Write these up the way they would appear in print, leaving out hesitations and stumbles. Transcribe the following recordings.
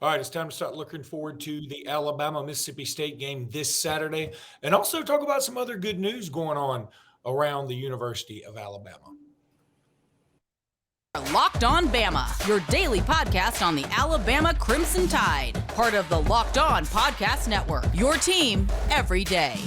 All right, it's time to start looking forward to the Alabama-Mississippi State game this Saturday and also talk about some other good news going on around the University of Alabama. Locked On Bama, your daily podcast on the Alabama Crimson Tide. Part of the Locked On Podcast Network, your team every day.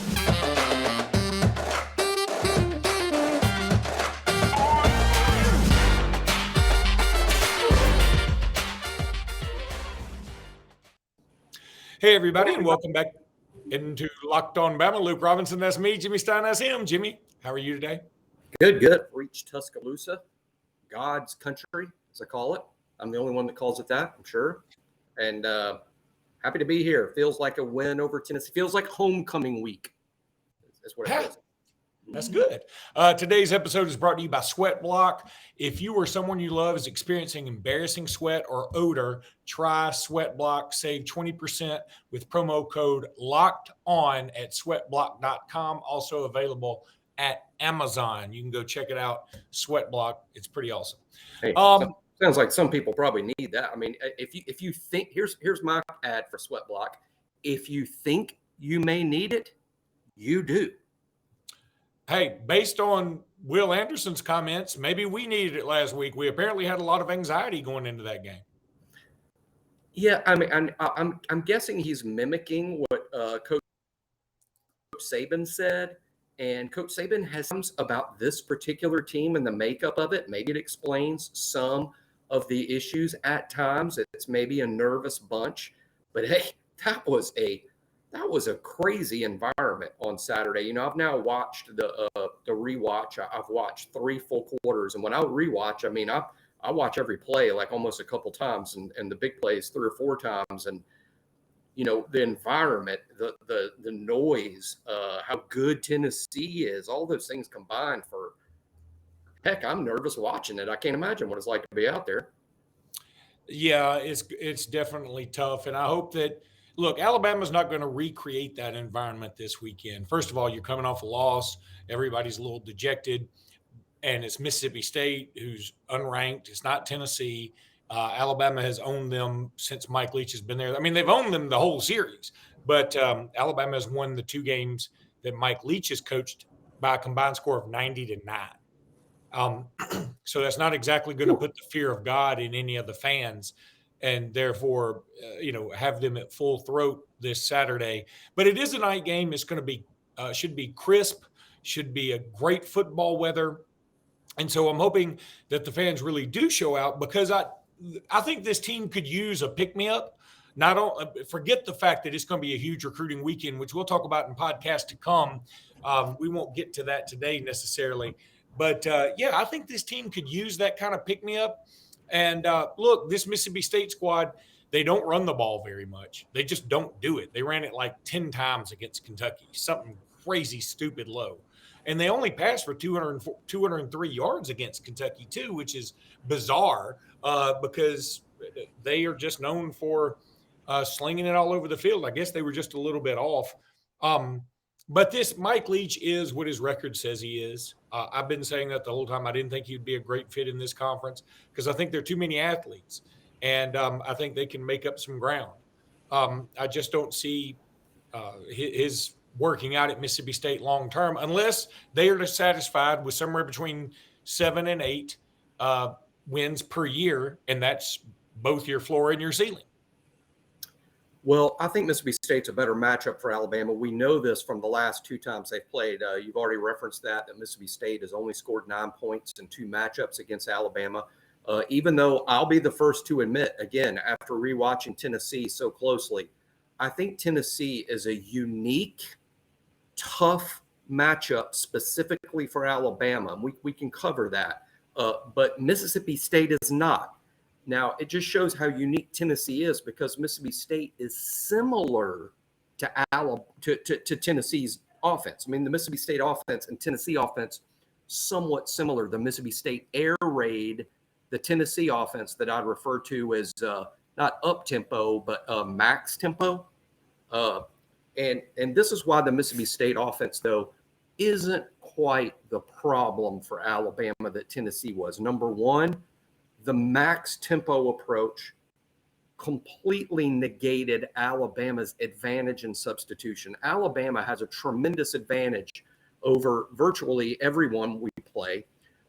Hey, everybody, and welcome back into Locked On Bama. Luke Robinson, that's me. Jimmy Stein, that's him. Jimmy, how are you today? Good. Reached Tuscaloosa, God's country, as I call it. I'm the only one that calls it that, I'm sure. And happy to be here. Feels like a win over Tennessee. Feels like homecoming week. That's what it feels. That's good. Today's episode is brought to you by Sweat Block. If you or someone you love is experiencing embarrassing sweat or odor, try Sweat Block. Save 20% with promo code LOCKEDON at sweatblock.com. Also available at Amazon. You can go check it out. Sweat Block. It's pretty awesome. Hey, sounds like some people probably need that. I mean, if you think here's my ad for Sweat Block. If you think you may need it, you do. Hey, based on Will Anderson's comments, maybe we needed it last week. We apparently had a lot of anxiety going into that game. Yeah, I mean, I'm guessing he's mimicking what Coach Saban said, and Coach Saban has some about this particular team and the makeup of it. Maybe it explains some of the issues at times. It's maybe a nervous bunch, but hey, that was a crazy environment on Saturday. You know, I've now watched the rewatch. I've watched 3 full quarters, and when I rewatch, I mean, I watch every play like almost a couple times, and the big plays 3 or 4 times. And you know, the environment, the noise, how good Tennessee is, all those things combined for. Heck, I'm nervous watching it. I can't imagine what it's like to be out there. Yeah, it's definitely tough, and I hope that. Look, Alabama's not going to recreate that environment this weekend. First of all, you're coming off a loss. Everybody's a little dejected. And it's Mississippi State, who's unranked. It's not Tennessee. Alabama has owned them since Mike Leach has been there. I mean, they've owned them the whole series. But Alabama has won the 2 games that Mike Leach has coached by a combined score of 90-9. So that's not exactly going to put the fear of God in any of the fans, and therefore, have them at full throat this Saturday. But it is a night game. It's going to be should be crisp, should be a great football weather. And so I'm hoping that the fans really do show out, because I think this team could use a pick-me-up. Forget the fact that it's going to be a huge recruiting weekend, which we'll talk about in podcasts to come. We won't get to that today necessarily. But, I think this team could use that kind of pick-me-up. And look, this Mississippi State squad, they don't run the ball very much. They just don't do it. They ran it like 10 times against Kentucky, something crazy, stupid low. And they only passed for 203 yards against Kentucky, too, which is bizarre because they are just known for slinging it all over the field. I guess they were just a little bit off. But this Mike Leach is what his record says he is. I've been saying that the whole time. I didn't think he'd be a great fit in this conference because I think there are too many athletes, and I think they can make up some ground. I just don't see his working out at Mississippi State long term unless they are satisfied with somewhere between 7 and 8 wins per year, and that's both your floor and your ceiling. Well, I think Mississippi State's a better matchup for Alabama. We know this from the last 2 times they've played. You've already referenced that Mississippi State has only scored 9 points in 2 matchups against Alabama. Even though I'll be the first to admit, again, after rewatching Tennessee so closely, I think Tennessee is a unique, tough matchup specifically for Alabama. We can cover that. But Mississippi State is not. Now, it just shows how unique Tennessee is because Mississippi State is similar to Tennessee's offense. I mean, the Mississippi State offense and Tennessee offense, somewhat similar. The Mississippi State air raid, the Tennessee offense that I'd refer to as not up-tempo, but max tempo. And this is why the Mississippi State offense, though, isn't quite the problem for Alabama that Tennessee was. Number one, the max tempo approach completely negated Alabama's advantage in substitution. Alabama has a tremendous advantage over virtually everyone we play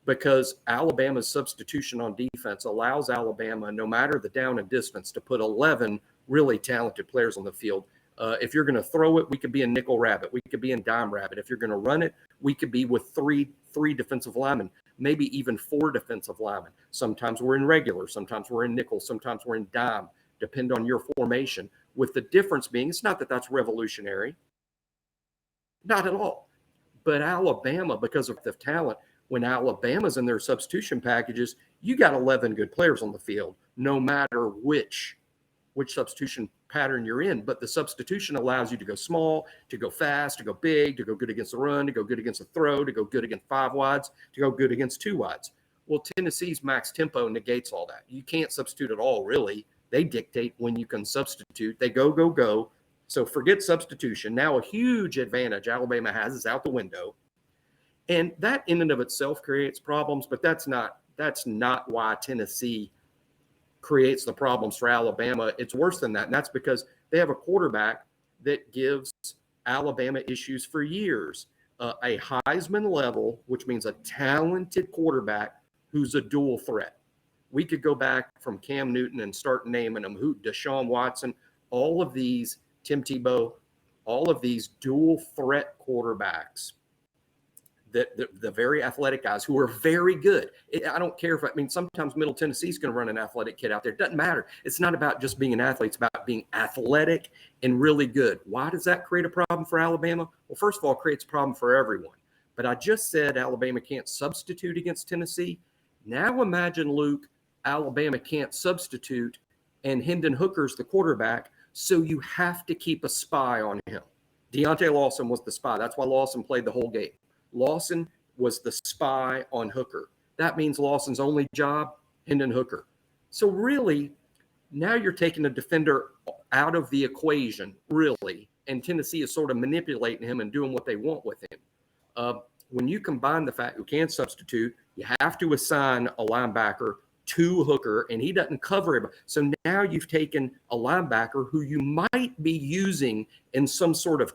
because Alabama's substitution on defense allows Alabama, no matter the down and distance, to put 11 really talented players on the field. If you're going to throw it, we could be in nickel rabbit. We could be in dime rabbit. If you're going to run it, we could be with three defensive linemen, maybe even 4 defensive linemen. Sometimes we're in regular. Sometimes we're in nickel. Sometimes we're in dime, depend on your formation. With the difference being, it's not that that's revolutionary. Not at all. But Alabama, because of the talent, when Alabama's in their substitution packages, you got 11 good players on the field, no matter which substitution pattern you're in. But the substitution allows you to go small, to go fast, to go big, to go good against the run, to go good against the throw, to go good against 5 wides, to go good against 2 wides. Well, Tennessee's max tempo negates all that. You can't substitute at all, really. They dictate when you can substitute. They go, go, go. So forget substitution. Now a huge advantage Alabama has is out the window. And that in and of itself creates problems, but that's not why Tennessee creates the problems for Alabama. It's worse than that. And that's because they have a quarterback that gives Alabama issues for years. A Heisman level, which means a talented quarterback who's a dual threat. We could go back from Cam Newton and start naming them, Deshaun Watson, all of these, Tim Tebow, all of these dual threat quarterbacks, the very athletic guys who are very good. I don't care sometimes Middle Tennessee's going to run an athletic kid out there. It doesn't matter. It's not about just being an athlete. It's about being athletic and really good. Why does that create a problem for Alabama? Well, first of all, it creates a problem for everyone. But I just said Alabama can't substitute against Tennessee. Now imagine, Luke, Alabama can't substitute and Hendon Hooker's the quarterback, so you have to keep a spy on him. Deontay Lawson was the spy. That's why Lawson played the whole game. Lawson was the spy on Hooker. That means Lawson's only job, Hendon Hooker. So really, now you're taking a defender out of the equation, really, and Tennessee is sort of manipulating him and doing what they want with him. When you combine the fact you can't substitute, you have to assign a linebacker to Hooker, and he doesn't cover him. So now you've taken a linebacker who you might be using in some sort of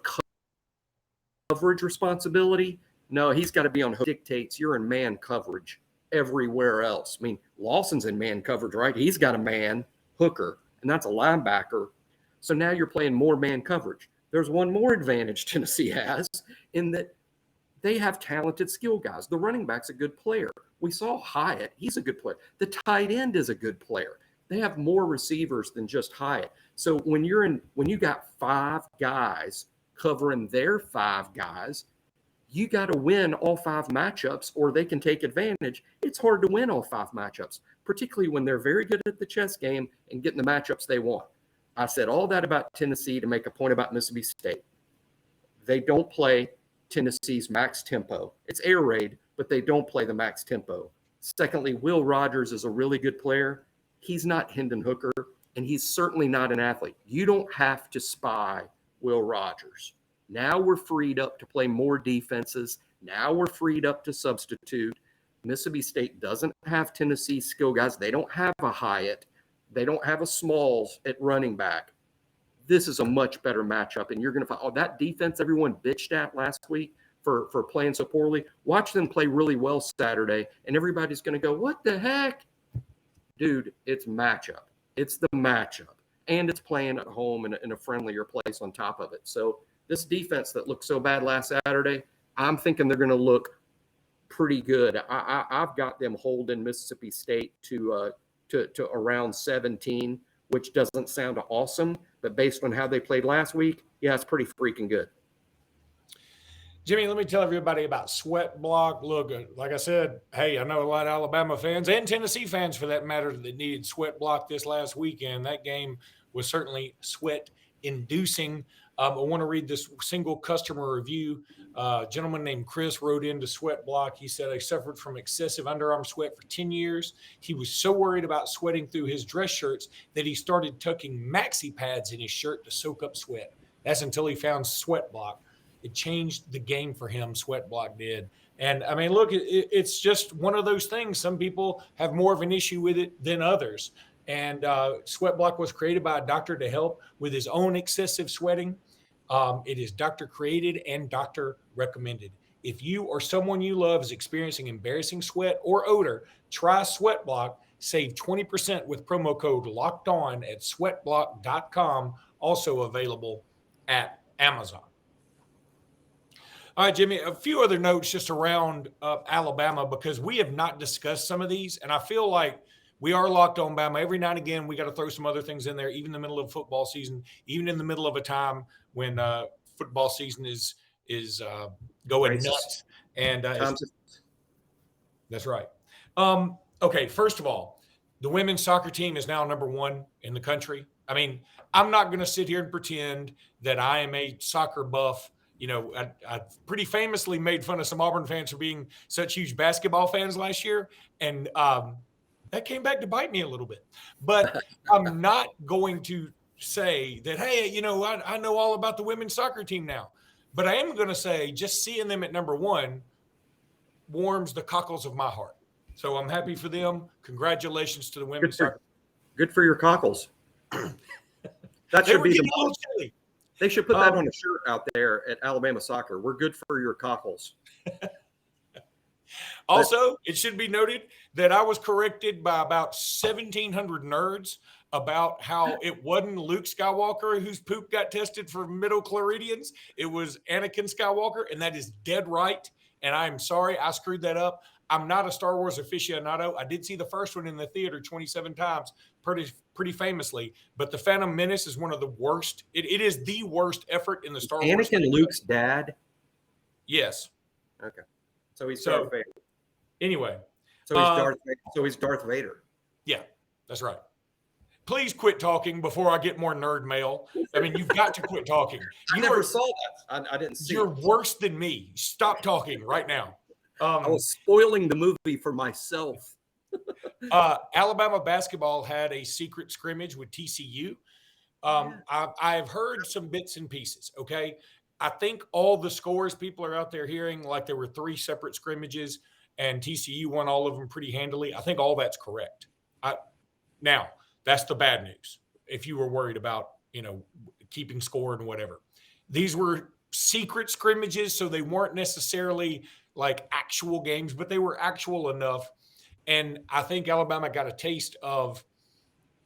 coverage responsibility. No, he's got to be on Hooker. Dictates you're in man coverage everywhere else. I mean, Lawson's in man coverage, right? He's got a man, Hooker, and that's a linebacker. So now you're playing more man coverage. There's one more advantage Tennessee has in that they have talented skill guys. The running back's a good player. We saw Hyatt. He's a good player. The tight end is a good player. They have more receivers than just Hyatt. So when you got 5 guys covering their 5 guys, you got to win all 5 matchups or they can take advantage. It's hard to win all 5 matchups, particularly when they're very good at the chess game and getting the matchups they want. I said all that about Tennessee to make a point about Mississippi State. They don't play Tennessee's max tempo. It's air raid, but they don't play the max tempo. Secondly, Will Rogers is a really good player. He's not Hendon Hooker, and he's certainly not an athlete. You don't have to spy Will Rogers. Now we're freed up to play more defenses. Now we're freed up to substitute. Mississippi State doesn't have Tennessee skill guys. They don't have a Hyatt. They don't have a Smalls at running back. This is a much better matchup, and you're going to find that defense everyone bitched at last week for playing so poorly. Watch them play really well Saturday, and everybody's going to go, what the heck? Dude, it's matchup. It's the matchup, and it's playing at home in a friendlier place on top of it. So this defense that looked so bad last Saturday, I'm thinking they're going to look pretty good. I've got them holding Mississippi State to around 17, which doesn't sound awesome, but based on how they played last week, yeah, it's pretty freaking good. Jimmy, let me tell everybody about Sweat Block. Look, like I said, hey, I know a lot of Alabama fans and Tennessee fans, for that matter, that needed Sweat Block this last weekend. That game was certainly sweat-inducing. I want to read this single customer review. A gentleman named Chris wrote into Sweat Block. He said, I suffered from excessive underarm sweat for 10 years. He was so worried about sweating through his dress shirts that he started tucking maxi pads in his shirt to soak up sweat. That's until he found Sweat Block. It changed the game for him, Sweat Block did. And, I mean, look, it's just one of those things. Some people have more of an issue with it than others. And Sweat Block was created by a doctor to help with his own excessive sweating. It is doctor created and doctor recommended. If you or someone you love is experiencing embarrassing sweat or odor, try Sweat Block. Save 20% with promo code Locked On at sweatblock.com. Also available at Amazon. All right, Jimmy, a few other notes just around Alabama, because we have not discussed some of these, and I feel like we are Locked On Bama. Every now and again, we got to throw some other things in there, even in the middle of football season, even in the middle of a time when football season is going nuts. And that's right. Okay, first of all, the women's soccer team is now number 1 in the country. I mean, I'm not going to sit here and pretend that I am a soccer buff. You know, I pretty famously made fun of some Auburn fans for being such huge basketball fans last year, and that came back to bite me a little bit. But I'm not going to say that, hey, you know, I know all about the women's soccer team now. But I am going to say just seeing them at number 1 warms the cockles of my heart. So I'm happy for them. Congratulations to the women's soccer. Good for your cockles. That should be the most. They should put that on a shirt out there at Alabama Soccer. We're good for your cockles. Also, it should be noted that I was corrected by about 1,700 nerds about how it wasn't Luke Skywalker whose poop got tested for midichlorians. It was Anakin Skywalker, and that is dead right. And I'm sorry I screwed that up. I'm not a Star Wars aficionado. I did see the first one in the theater 27 times, pretty famously. But The Phantom Menace is one of the worst. It is the worst effort in the Star Wars. Anakin Luke's dad? Yes. Okay. So he's Darth Vader. Anyway. So he's Darth Vader. Yeah, that's right. Please quit talking before I get more nerd mail. I mean, you've got to quit talking. I never saw that. I didn't see You're worse than me. Stop talking right now. I was spoiling the movie for myself. Alabama basketball had a secret scrimmage with TCU. I've heard some bits and pieces, okay? I think all the scores people are out there hearing, like there were 3 separate scrimmages and TCU won all of them pretty handily. I think all that's correct. Now, that's the bad news. If you were worried about, you know, keeping score and whatever. These were secret scrimmages, so they weren't necessarily like actual games, but they were actual enough. And I think Alabama got a taste of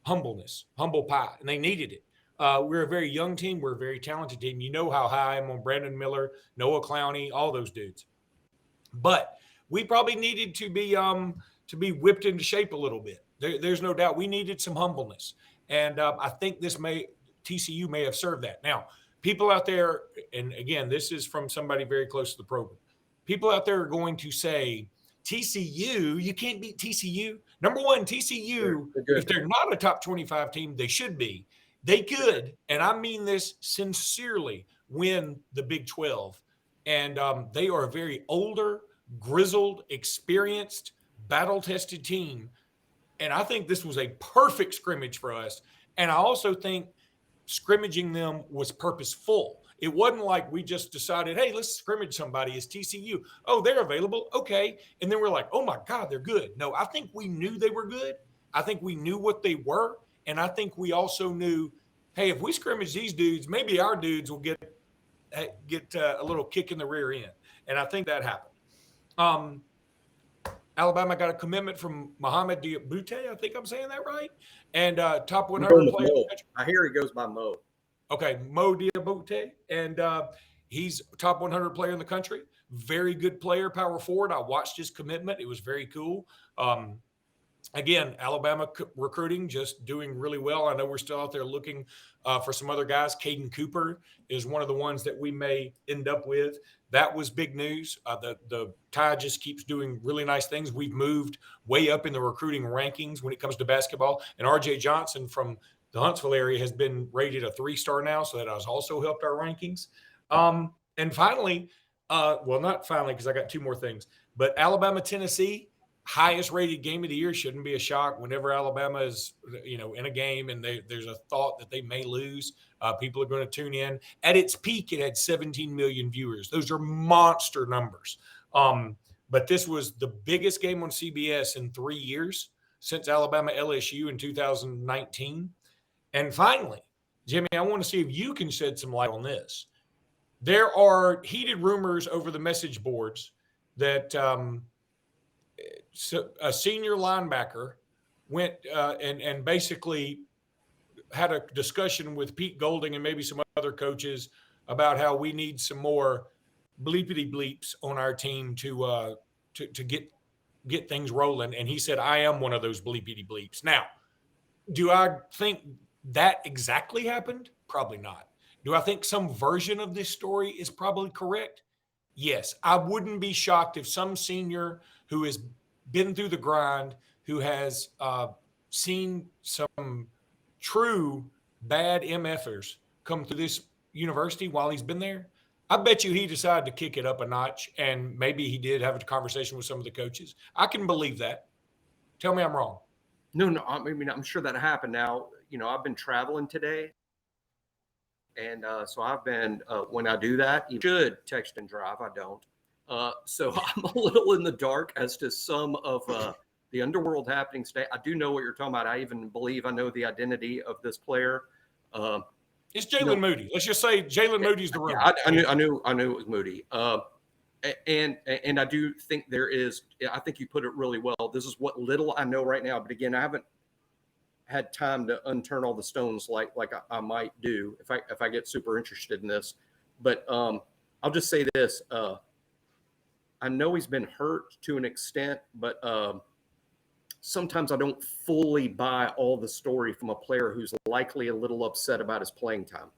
humbleness, humble pie, and they needed it. We're a very young team. We're a very talented team. You know how high I am on Brandon Miller, Noah Clowney, all those dudes. But we probably needed to be whipped into shape a little bit. There's no doubt we needed some humbleness. And I think TCU may have served that. Now, people out there, and again, this is from somebody very close to the program, people out there are going to say, TCU, you can't beat TCU. Number one, TCU, if they're not a top 25 team, they should be. They could, and I mean this sincerely, win the Big 12. And they are a very older, grizzled, experienced, battle-tested team. And I think this was a perfect scrimmage for us. And I also think scrimmaging them was purposeful. It wasn't like we just decided, hey, let's scrimmage somebody as TCU. Oh, they're available. Okay. And then we're like, oh, my God, they're good. No, I think we knew they were good. I think we knew what they were. And I think we also knew, hey, if we scrimmage these dudes, maybe our dudes will get a little kick in the rear end. And I think that happened. Alabama got a commitment from Mohamed Diabute. I think I'm saying that right. And top 100 player. I hear he goes by Mo. Okay, Mo Diabute. And he's top 100 player in the country. Very good player, power forward. I watched his commitment. It was very cool. Again, Alabama recruiting just doing really well. I know we're still out there looking for some other guys. Caden Cooper is one of the ones that we may end up with. That was big news. The Tide just keeps doing really nice things. We've moved way up in the recruiting rankings when it comes to basketball. And R.J. Johnson from the Huntsville area has been rated a 3-star now, so that has also helped our rankings. And finally, well, not finally because I got 2 more things, but Alabama-Tennessee, highest rated game of the year. Shouldn't be a shock whenever Alabama is, in a game and there's a thought that they may lose. People are going to tune in. At its peak, it had 17 million viewers. Those are monster numbers. But this was the biggest game on CBS in 3 years. since Alabama LSU in 2019. And finally, Jimmy, I want to see if you can shed some light on this. There are heated rumors over the message boards that a senior linebacker went and basically had a discussion with Pete Golding and maybe some other coaches about how we need some more bleepity bleeps on our team to get things rolling. And he said, I am one of those bleepity bleeps. Now, do I think that exactly happened? Probably not. Do I think some version of this story is probably correct? Yes. I wouldn't be shocked if some senior who has been through the grind, who has seen some true bad MFers come through this university while he's been there, I bet you he decided to kick it up a notch, and maybe he did have a conversation with some of the coaches. I can believe that. Tell me I'm wrong. No, I mean, I'm sure that happened. Now, I've been traveling today, and so I've been, when I do that, you should text and drive. I don't. So I'm a little in the dark as to some of the underworld happenings today. I do know what you're talking about. I even believe I know the identity of this player. It's Jalen Moody. Let's just say Jalen Moody's the rumor. I knew it was Moody. And I do think there is. I think you put it really well. This is what little I know right now. But again, I haven't had time to unturn all the stones like I might do if I get super interested in this. But I'll just say this. I know he's been hurt to an extent, but sometimes I don't fully buy all the story from a player who's likely a little upset about his playing time.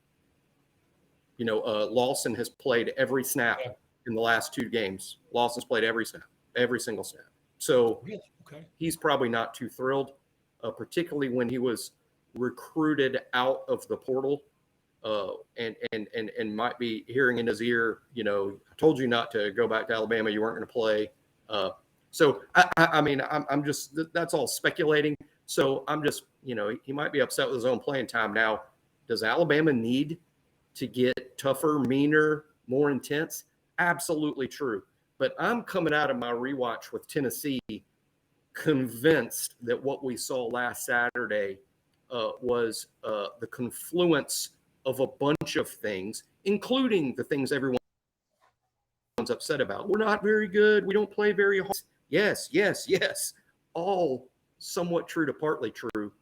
Lawson has played every snap in the last 2 games. Lawson's played every snap, every single snap. So he's probably not too thrilled, particularly when he was recruited out of the portal and might be hearing in his ear, I told you not to go back to Alabama. You weren't going to play. So, I mean, I'm just, that's all speculating. So I'm just, he might be upset with his own playing time. Now, does Alabama need to get tougher, meaner, more intense? Absolutely true. But I'm coming out of my rewatch with Tennessee convinced that what we saw last Saturday was the confluence of a bunch of things, including the things everyone's upset about. We're not very good. We don't play very hard. Yes. All somewhat true to partly true.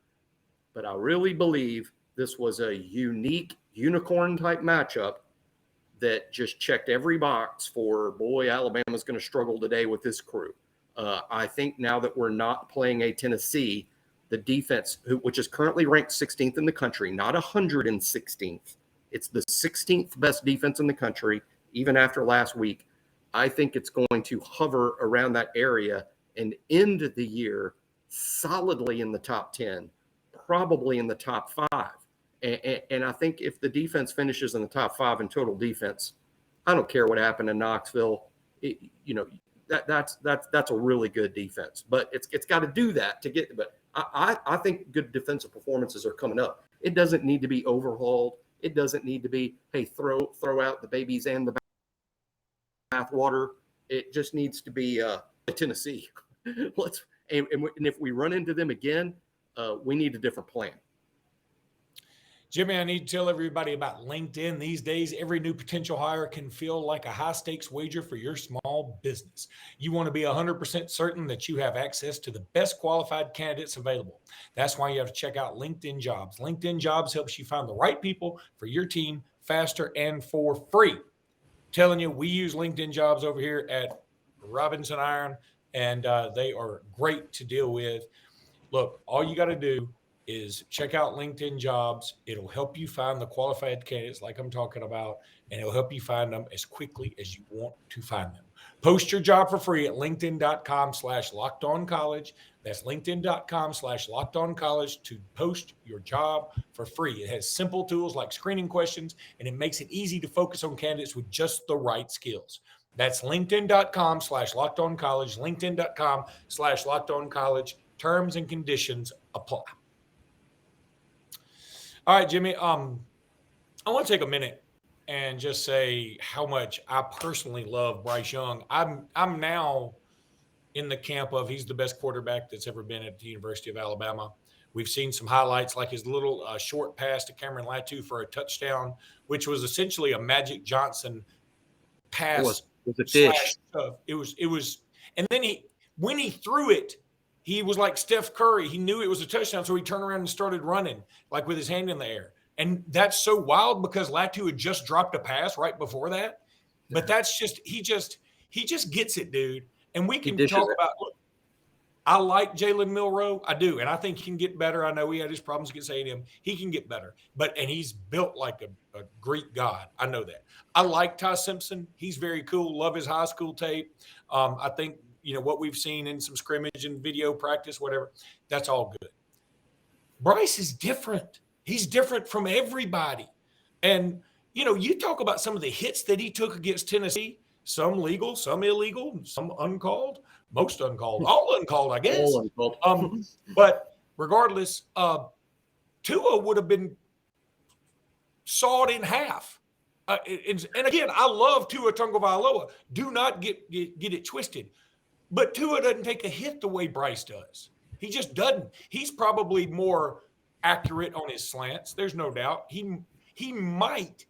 But I really believe this was a unique unicorn type matchup that just checked every box for, boy, Alabama's going to struggle today with this crew. I think now that we're not playing a Tennessee, the defense, which is currently ranked 16th in the country, not 116th. It's the 16th best defense in the country, even after last week. I think it's going to hover around that area and end the year solidly in the top 10, probably in the top 5. And I think if the defense finishes in the top 5 in total defense, I don't care what happened in Knoxville. That's a really good defense. But it's got to do that to get. But I think good defensive performances are coming up. It doesn't need to be overhauled. It doesn't need to be, hey, throw out the babies and the bathwater. It just needs to be Tennessee. And if we run into them again, we need a different plan. Jimmy, I need to tell everybody about LinkedIn. These days, every new potential hire can feel like a high-stakes wager for your small business. You want to be 100% certain that you have access to the best qualified candidates available. That's why you have to check out LinkedIn Jobs. LinkedIn Jobs helps you find the right people for your team faster and for free. Telling you, we use LinkedIn Jobs over here at Robinson Iron, and they are great to deal with. Look, all you got to do is check out LinkedIn Jobs. It'll help you find the qualified candidates like I'm talking about, and it'll help you find them as quickly as you want to find them. Post your job for free at linkedin.com/lockedoncollege. That's linkedin.com/lockedoncollege to post your job for free. It has simple tools like screening questions, and it makes it easy to focus on candidates with just the right skills. That's linkedin.com/lockedoncollege, linkedin.com/lockedoncollege. Terms and conditions apply. All right, Jimmy, I want to take a minute and just say how much I personally love Bryce Young. I'm now in the camp of he's the best quarterback that's ever been at the University of Alabama. We've seen some highlights like his little short pass to Cameron Latu for a touchdown, which was essentially a Magic Johnson pass. It was a dish. It was, and then when he threw it, he was like Steph Curry. He knew it was a touchdown, so he turned around and started running like with his hand in the air. And that's so wild because Latu had just dropped a pass right before that. But that's just he just gets it, dude. And we can talk about. Look, I like Jalen Milroe. I do, and I think he can get better. I know he had his problems against A&M. He can get better, and he's built like a Greek god. I know that. I like Ty Simpson. He's very cool. Love his high school tape. I think what we've seen in some scrimmage and video practice, whatever. That's all good. Bryce is different. He's different from everybody. And you talk about some of the hits that he took against Tennessee. Some legal, some illegal, some uncalled, most uncalled, all uncalled, I guess. All uncalled. But regardless, Tua would have been sawed in half. And again, I love Tua Tagovailoa. Do not get it twisted. But Tua doesn't take a hit the way Bryce does. He just doesn't. He's probably more accurate on his slants. There's no doubt. He might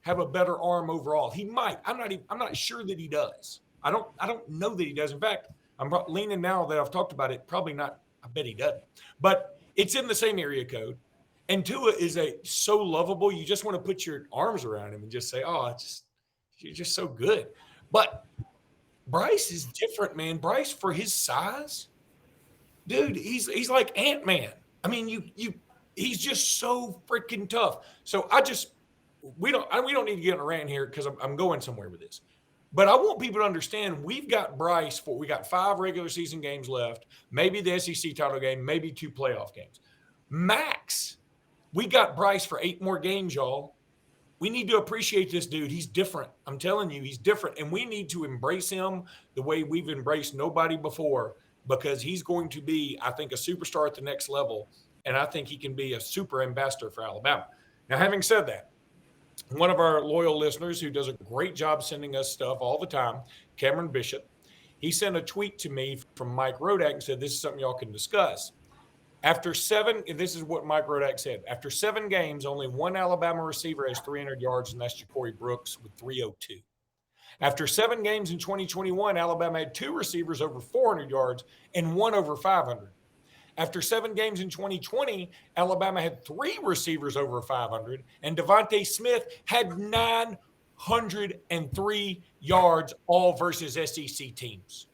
have a better arm overall. He might. I'm not sure that he does. I don't know that he does. In fact, I'm leaning now that I've talked about it. Probably not. I bet he doesn't. But it's in the same area code. And Tua is so lovable. You just want to put your arms around him and just say, "Oh, you're just so good." But Bryce is different, man. Bryce, for his size, dude, he's like Ant-Man. I mean, he's just so freaking tough. So we don't need to get in a rant here because I'm going somewhere with this. But I want people to understand we've got Bryce we got 5 regular season games left, maybe the SEC title game, maybe 2 playoff games. Max, we got Bryce for 8 more games, y'all. We need to appreciate this dude. He's different. I'm telling you, he's different. And we need to embrace him the way we've embraced nobody before because he's going to be, I think, a superstar at the next level. And I think he can be a super ambassador for Alabama. Now, having said that, one of our loyal listeners who does a great job sending us stuff all the time, Cameron Bishop, he sent a tweet to me from Mike Rodak and said, this is something y'all can discuss. After 7, this is what Mike Rodak said. After 7 games, only one Alabama receiver has 300 yards, and that's Ja'Cory Brooks with 302. After 7 games in 2021, Alabama had 2 receivers over 400 yards and 1 over 500. After 7 games in 2020, Alabama had 3 receivers over 500, and Devontae Smith had 903 yards, all versus SEC teams.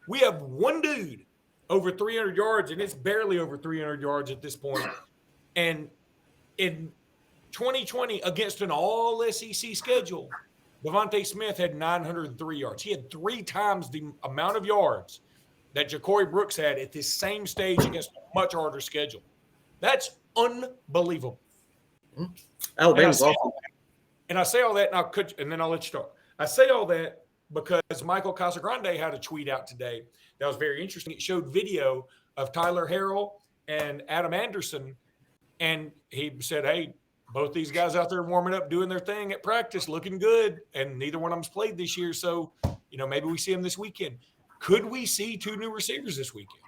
We have one dude over 300 yards, and it's barely over 300 yards at this point. And in 2020, against an all-SEC schedule, Devontae Smith had 903 yards. He had 3 times the amount of yards that Ja'Cory Brooks had at this same stage against a much harder schedule. That's unbelievable. Alabama's awesome. And I say all that, and then I'll let you talk. I say all that because Michael Casagrande had a tweet out today that was very interesting. It showed video of Tyler Harrell and Adam Anderson, and he said, hey, both these guys out there warming up, doing their thing at practice, looking good, and neither one of them's played this year, so maybe we see them this weekend. Could we see 2 new receivers this weekend?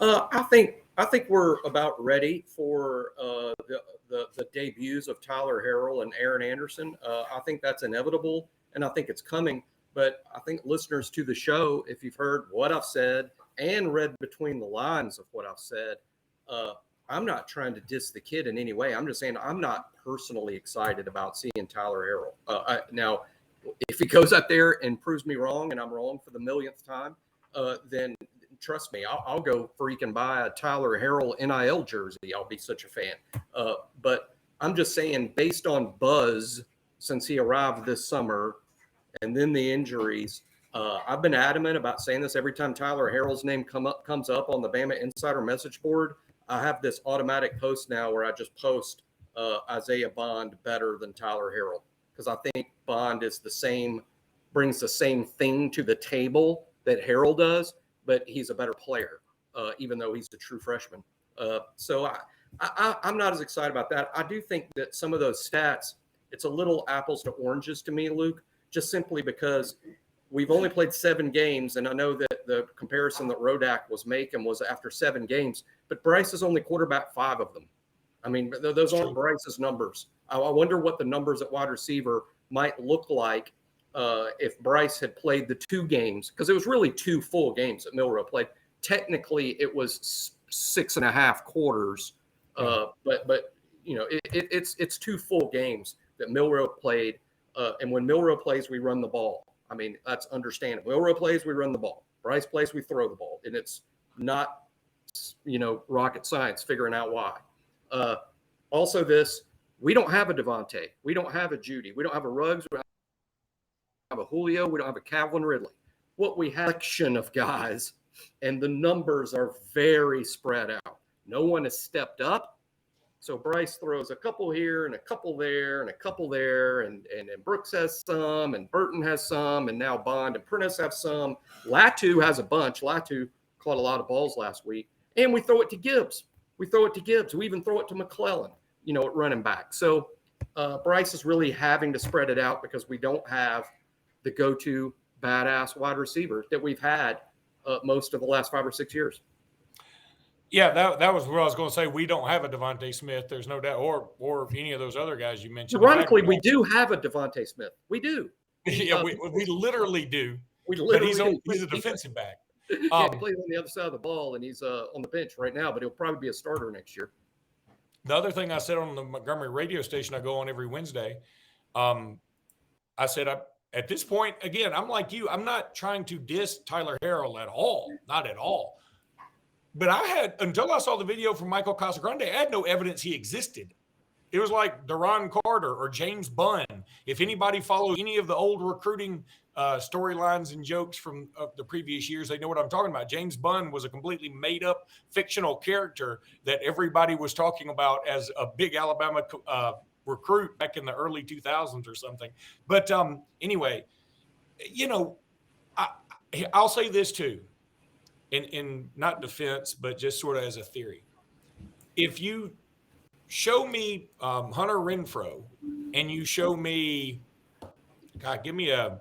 I think we're about ready for the debuts of Tyler Harrell and Aaron Anderson. I think that's inevitable, and I think it's coming. But I think listeners to the show, if you've heard what I've said and read between the lines of what I've said, I'm not trying to diss the kid in any way. I'm just saying I'm not personally excited about seeing Tyler Harrell. Now, if he goes out there and proves me wrong and I'm wrong for the millionth time, then trust me, I'll go freaking buy a Tyler Harrell NIL jersey. I'll be such a fan. But I'm just saying, based on buzz since he arrived this summer and then the injuries, I've been adamant about saying this every time Tyler Harrell's name comes up on the Bama Insider message board. I have this automatic post now where I just post Isaiah Bond better than Tyler Harrell, because I think Bond is brings the same thing to the table that Harrell does, but he's a better player, even though he's a true freshman. So I'm not as excited about that. I do think that some of those stats, it's a little apples to oranges to me, Luke, just simply because we've only played 7 games, and I know that the comparison that Rodak was making was after 7 games, but Bryce has only quarterbacked 5 of them. I mean, those aren't Bryce's numbers. I wonder what the numbers at wide receiver might look like if Bryce had played the 2 games, because it was really 2 full games that Milroe played. Technically, it was 6.5 quarters, but you know, it's 2 full games that Milroe played. And when Milroe plays, we run the ball. I mean, that's understandable. Milroe plays, we run the ball. Bryce plays, we throw the ball. And it's not, you know, rocket science figuring out why. Also we don't have a Devontae. We don't have a Judy. We don't have a Ruggs. We don't have a Julio. We don't have a Calvin Ridley. What we have is a collection of guys, and the numbers are very spread out. No one has stepped up. So Bryce throws a couple here and a couple there and a couple there, and Brooks has some, and Burton has some, and now Bond and Prentice have some. Latu has a bunch. Latu caught a lot of balls last week, and we throw it to Gibbs. We even throw it to McClellan, you know, at running back. So Bryce is really having to spread it out because we don't have the go-to badass wide receiver that we've had most of the last 5 or 6 years. Yeah, that was what I was going to say. We don't have a Devontae Smith. There's no doubt, or any of those other guys you mentioned. Ironically, we do have a Devontae Smith. We do. Yeah, we literally do. But he's a defensive back. He plays on the other side of the ball, and he's on the bench right now, but he'll probably be a starter next year. The other thing I said on the Montgomery radio station I go on every Wednesday, I said, at this point, again, I'm like you. I'm not trying to diss Tyler Harrell at all. Not at all. But until I saw the video from Michael Casagrande, I had no evidence he existed. It was like Deron Carter or James Bunn. If anybody follows any of the old recruiting storylines and jokes from the previous years, they know what I'm talking about. James Bunn was a completely made-up fictional character that everybody was talking about as a big Alabama recruit back in the early 2000s or something. But anyway, you know, I'll say this too. In not defense, but just sort of as a theory. If you show me Hunter Renfrow and you show me, God, give me a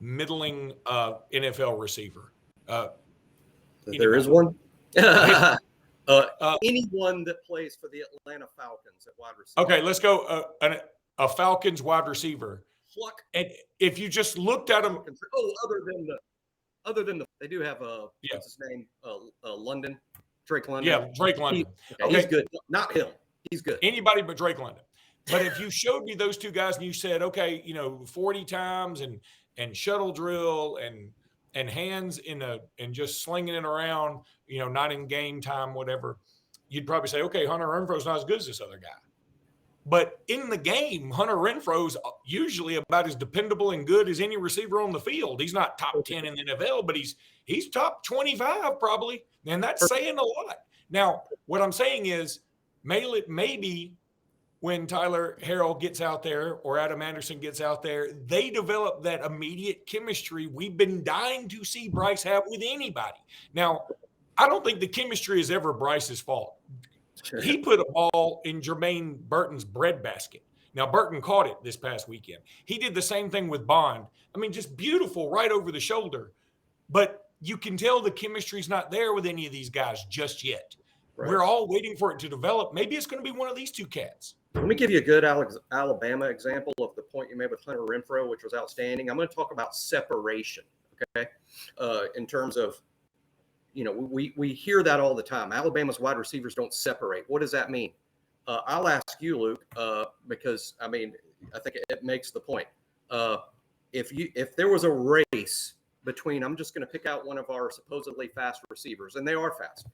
middling NFL receiver. There is one. Anyone that plays for the Atlanta Falcons at wide receiver. Okay, let's go a Falcons wide receiver. Pluck. And if you just looked at him. Other than they do have what's his name? London, Drake London. Yeah, Drake London. He's good. Not him. He's good. Anybody but Drake London. But if you showed me those 2 guys and you said, okay, you know, 40 times and shuttle drill and hands and just slinging it around, you know, not in game time, whatever, you'd probably say, okay, Hunter Renfrow's not as good as this other guy. But in the game, Hunter Renfrow's usually about as dependable and good as any receiver on the field. He's not top 10 in the NFL, but he's top 25 probably, and that's saying a lot. Now, what I'm saying is maybe when Tyler Harrell gets out there or Adam Anderson gets out there, they develop that immediate chemistry we've been dying to see Bryce have with anybody. Now, I don't think the chemistry is ever Bryce's fault. He put a ball in Jermaine Burton's breadbasket. Now, Burton caught it this past weekend. He did the same thing with Bond. I mean, just beautiful right over the shoulder. But you can tell the chemistry's not there with any of these guys just yet. Right. We're all waiting for it to develop. Maybe it's going to be one of these 2 cats. Let me give you a good Alabama example of the point you made with Hunter Renfrow, which was outstanding. I'm going to talk about separation, okay, in terms of, you know, we hear that all the time. Alabama's wide receivers don't separate. What does that mean? I'll ask you, Luke, because, I mean, I think it makes the point. If there was a race between, I'm just going to pick out one of our supposedly fast receivers, and they are fast.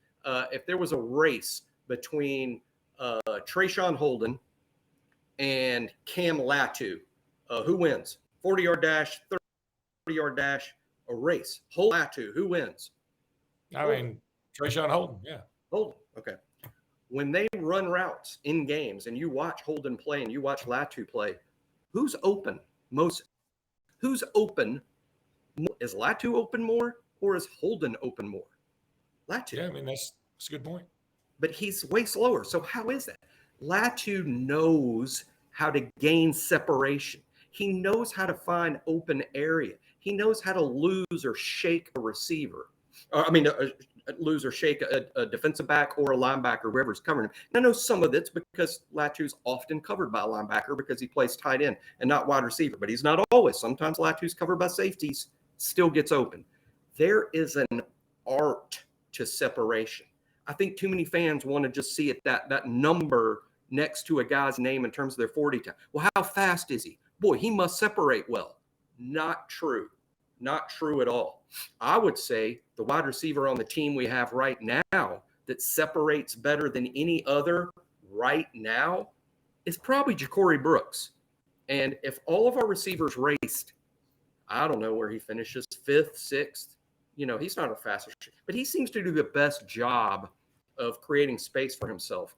If there was a race between Trayshawn Holden and Cam Latu, who wins? 40-yard dash, 30-yard dash, a race. Latu, who wins? I mean, Trayshawn Holden, yeah. Holden, okay. When they run routes in games and you watch Holden play and you watch Latu play, who's open most? Who's open? Is Latu open more or is Holden open more? Latu. Yeah, I mean, that's a good point. But he's way slower. So how is that? Latu knows how to gain separation. He knows how to find open area. He knows how to lose or shake a receiver. Lose or shake a defensive back or a linebacker, whoever's covering him. And I know some of it's because Latu's often covered by a linebacker because he plays tight end and not wide receiver, but he's not always. Sometimes Latu's covered by safeties, still gets open. There is an art to separation. I think too many fans want to just see it that number next to a guy's name in terms of their 40 time. Well, how fast is he? Boy, he must separate well. Not true. Not true at all. I would say the wide receiver on the team we have right now that separates better than any other right now is probably Ja'Cory Brooks. And if all of our receivers raced, I don't know where he finishes, 5th, 6th. He's not a fast receiver, but he seems to do the best job of creating space for himself.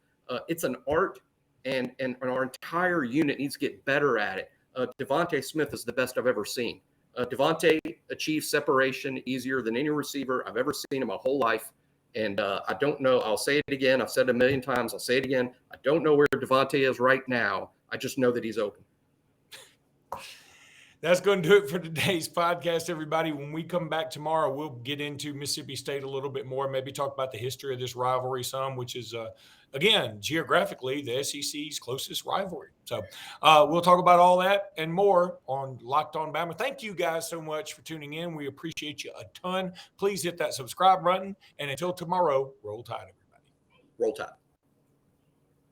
It's an art, and our entire unit needs to get better at it. Devontae Smith is the best I've ever seen. Devontae achieves separation easier than any receiver I've ever seen in my whole life. And I don't know. I'll say it again. I've said it a million times. I'll say it again. I don't know where Devontae is right now. I just know that he's open. That's going to do it for today's podcast, everybody. When we come back tomorrow, we'll get into Mississippi State a little bit more, maybe talk about the history of this rivalry some, which is, again, geographically, the SEC's closest rivalry. So we'll talk about all that and more on Locked On Bama. Thank you guys so much for tuning in. We appreciate you a ton. Please hit that subscribe button. And until tomorrow, roll tide, everybody. Roll Tide.